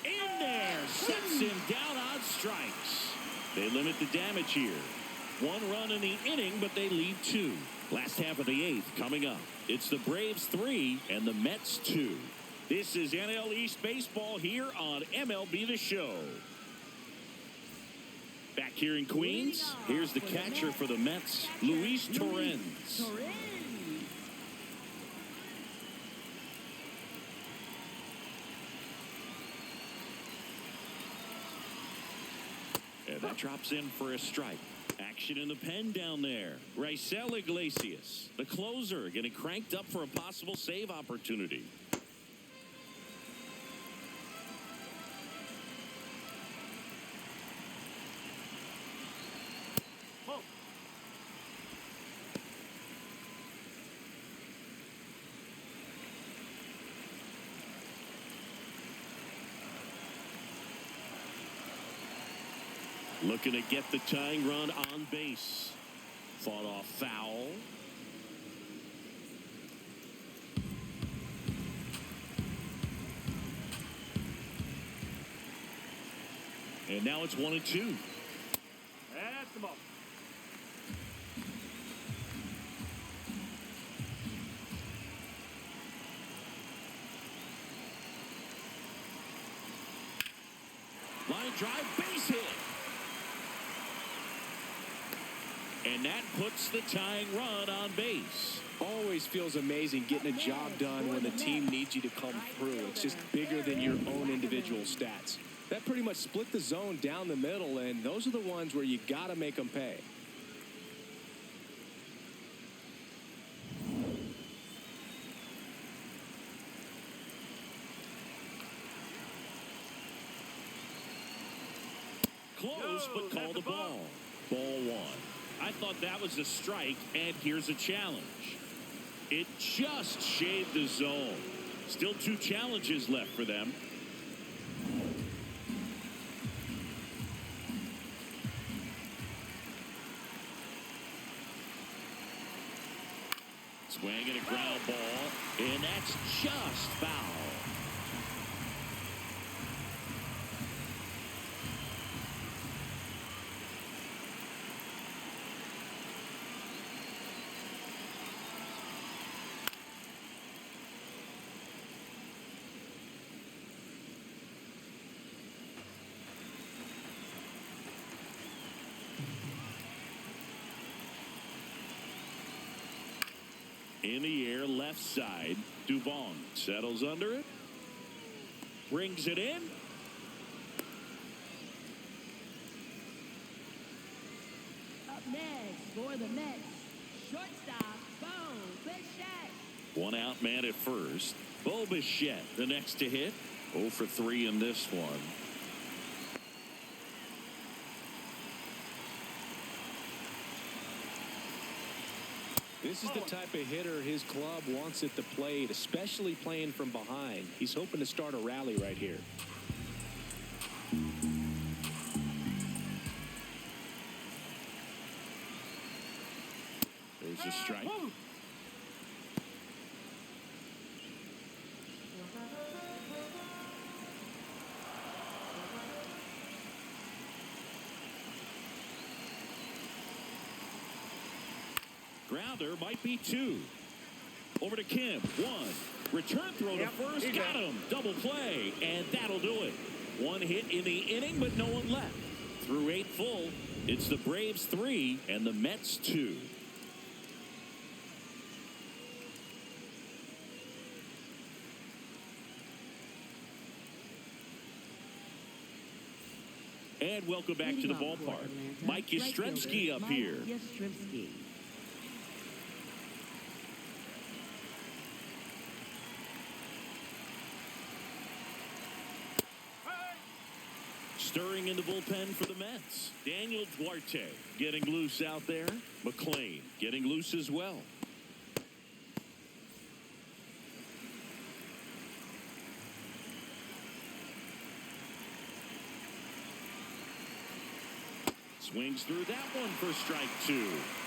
In there, sets him down on strikes. They limit the damage here. One run in the inning, but they lead two. Last half of the eighth coming up. It's the Braves 3 and the Mets 2. This is NL East Baseball here on MLB The Show. Back here in Queens, here's the catcher for the Mets, Luis Torrens. And that drops in for a strike. Action in the pen down there. Raisel Iglesias, the closer, getting cranked up for a possible save opportunity. Looking to get the tying run on base. Fought off foul. And now it's 1-2. That's the ball. Line drive, base hit. And that puts the tying run on base. Always feels amazing getting a job done when the team needs you to come through. It's just bigger than your own individual stats. That pretty much split the zone down the middle, and those are the ones where you got to make them pay. Close, but call the ball. Ball one. I thought that was a strike, and here's a challenge. It just shaved the zone. Still 2 challenges left for them. Swing and a ground ball, and that's just foul. In the air, left side. Duvong settles under it. Brings it in. Up next for the Mets, shortstop, Bo Bichette. One out man at first. Bo Bichette, the next to hit. 0 for 3 in this one. This is the type of hitter his club wants at the plate, especially playing from behind. He's hoping to start a rally right here. There's a strike. Grounder might be 2. Over to Kim. 1. Return throw to first. Got him. Double play. And that'll do it. 1 hit in the inning, but no one left. Through 8 full, it's the Braves 3 and the Mets 2. And welcome back to the ballpark. Mike Yastrzemski up here. Yastrzemski. Stirring in the bullpen for the Mets. Daniel Duarte getting loose out there. McLean getting loose as well. Swings through that one for strike 2.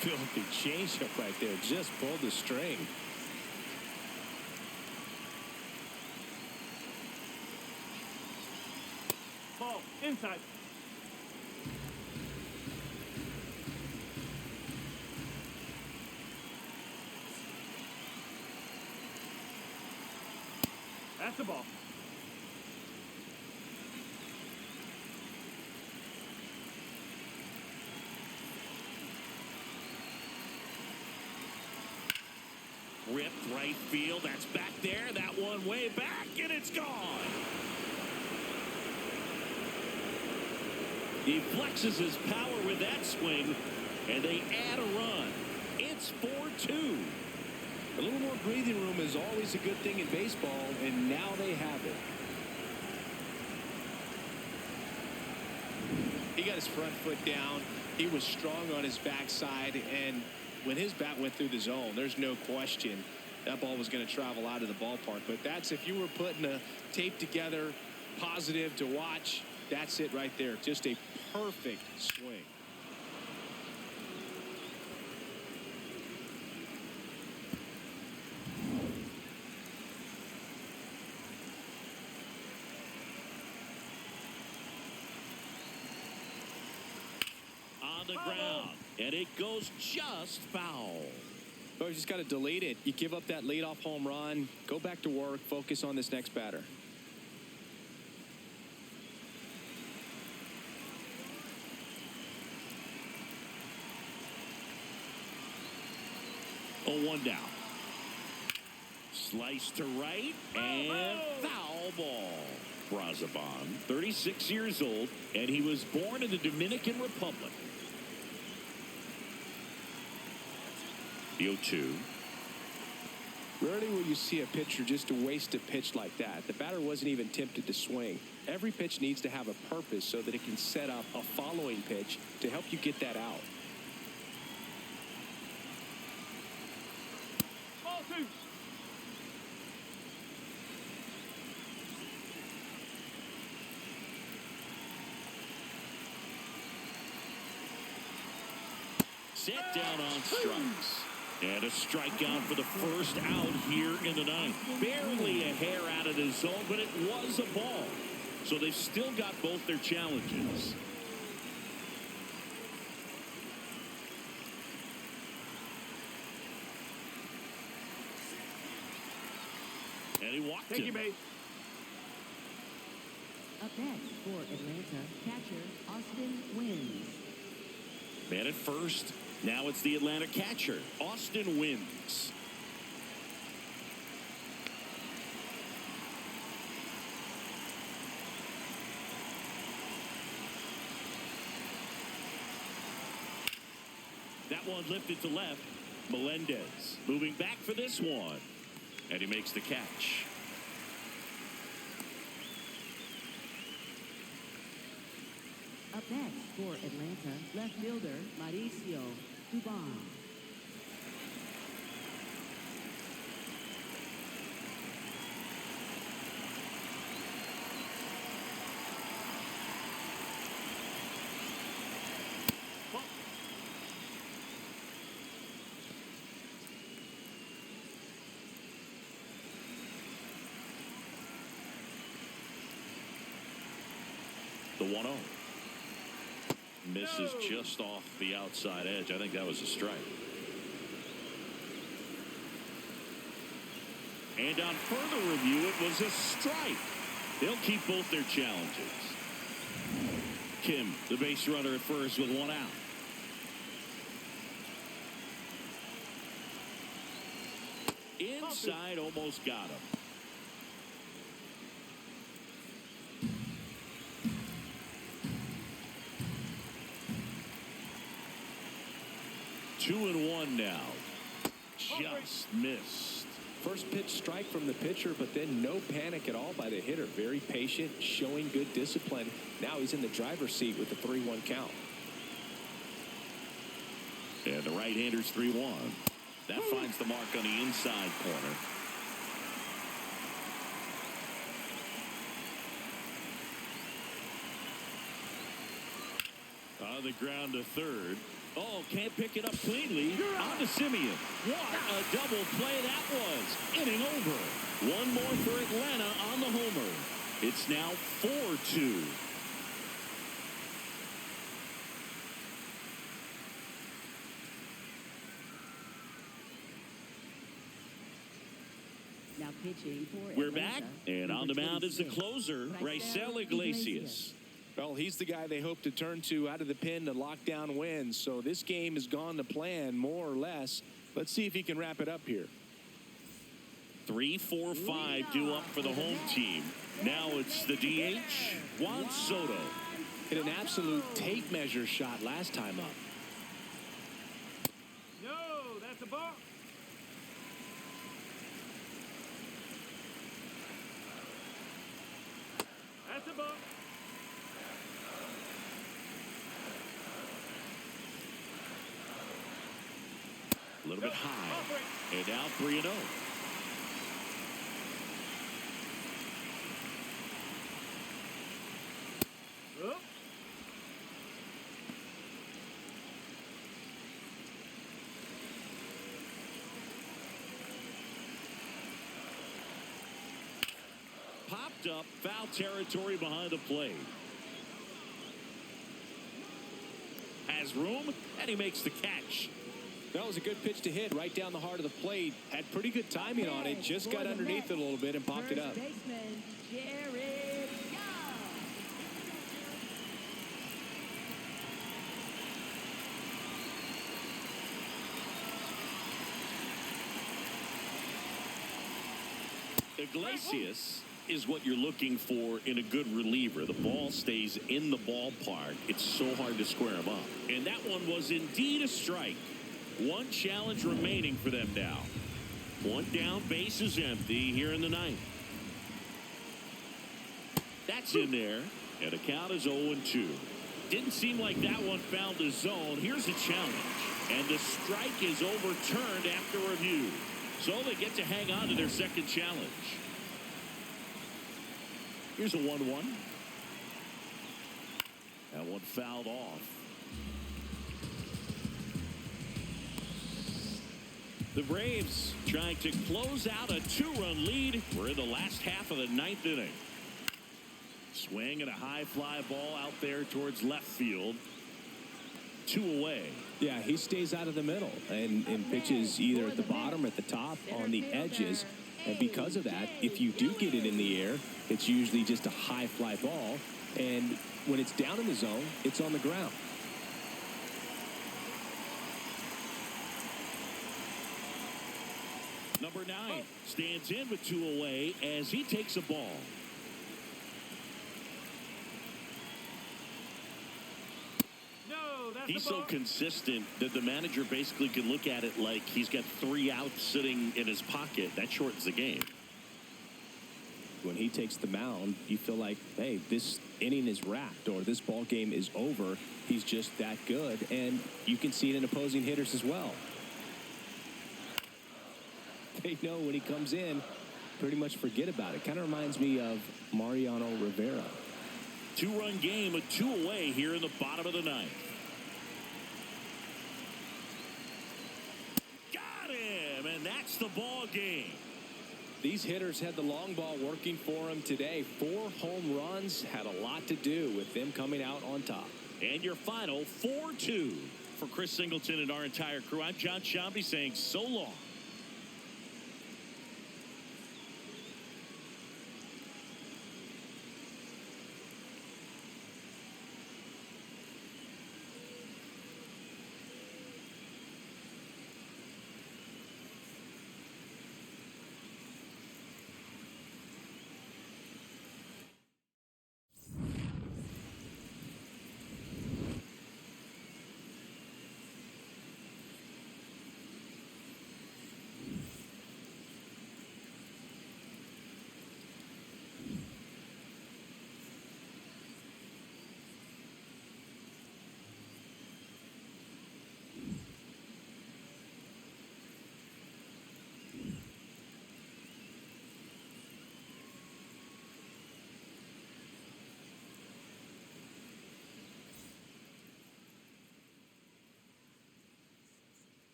Filthy changeup right there. Just pulled the string. Ball inside. That's the ball. Ripped right field. That's back there. That one way back, and it's gone. He flexes his power with that swing, and they add a run. It's 4-2. A little more breathing room is always a good thing in baseball, and now they have it. He got his front foot down. He was strong on his backside, and when his bat went through the zone, there's no question that ball was going to travel out of the ballpark. But that's, if you were putting a tape together, positive to watch, that's it right there. Just a perfect swing. On the ground, and it goes just foul. But you just got to delete it. You give up that leadoff home run, go back to work, focus on this next batter. 1 now. Slice to right and foul ball. Brazoban, 36 years old, and he was born in the Dominican Republic. The 0-2. Rarely will you see a pitcher just waste a pitch like that. The batter wasn't even tempted to swing. Every pitch needs to have a purpose so that it can set up a following pitch to help you get that out. Ball 2. Set down on strikes. And a strikeout for the first out here in the ninth. Barely a hair out of the zone, but it was a ball. So they've still got both their challenges. And he walked Take him. your base. Up next for Atlanta, catcher Austin Wynns. Man at first. Now it's the Atlanta catcher, Austin Wynns. That one lifted to left. Melendez moving back for this one. And he makes the catch. Up next for Atlanta, left fielder Mauricio Dubon. The 1-0. Misses just off the outside edge. I think that was a strike. And on further review, it was a strike. They'll keep both their challenges. Kim, the base runner at first with 1 out. Inside, almost got him. Two and 1 now. Just missed. First pitch strike from the pitcher, but then no panic at all by the hitter. Very patient, showing good discipline. Now he's in the driver's seat with the 3-1 count. And the right-hander's 3-1. That finds the mark on the inside corner. On the ground to third. Oh, can't pick it up cleanly. On to Simeon. What a double play that was. Inning over. One more for Atlanta on the homer. It's now 4-2. Now pitching for We're Atlanta, back, and on the mound is the closer, Raisel Iglesias. Well, he's the guy they hope to turn to out of the pen to lock down wins. So this game has gone to plan, more or less. Let's see if he can wrap it up here. 3, 4, 5 due up for the home team. Now it's the DH, Juan Soto. Hit an absolute tape measure shot last time up. No, that's a ball. That's a ball. A little bit high. And now 3-0. Oh. Popped up, foul territory behind the plate. Has room, and he makes the catch. That was a good pitch to hit right down the heart of the plate. Had pretty good timing on it. Just got underneath it a little bit and popped it up. First baseman Jared Young. Iglesias is what you're looking for in a good reliever. The ball stays in the ballpark. It's so hard to square him up. And that one was indeed a strike. One challenge remaining for them now. One down, base is empty here in the ninth. That's in there, and the count is 0-2. Didn't seem like that one found the zone. Here's a challenge, and the strike is overturned after review. So they get to hang on to their second challenge. Here's a 1-1. That one fouled off. The Braves trying to close out a 2-run lead. We're in the last half of the ninth inning. Swing and a high fly ball out there towards left field. 2 away. Yeah, he stays out of the middle and pitches either at the bottom or at the top on the edges. And because of that, if you do get it in the air, it's usually just a high fly ball. And when it's down in the zone, it's on the ground. Number 9 stands in with 2 away as he takes a ball. No, that's He's a ball. so consistent that the manager basically can look at it like he's got 3 outs sitting in his pocket. That shortens the game. When he takes the mound, you feel like, hey, this inning is wrapped or this ball game is over. He's just that good. And you can see it in opposing hitters as well. They know when he comes in, pretty much forget about it. Kind of reminds me of Mariano Rivera. 2-run game with 2 away here in the bottom of the ninth. Got him, and that's the ball game. These hitters had the long ball working for them today. 4 home runs had a lot to do with them coming out on top. And your final 4-2. For Chris Singleton and our entire crew, I'm John Shambi saying so long.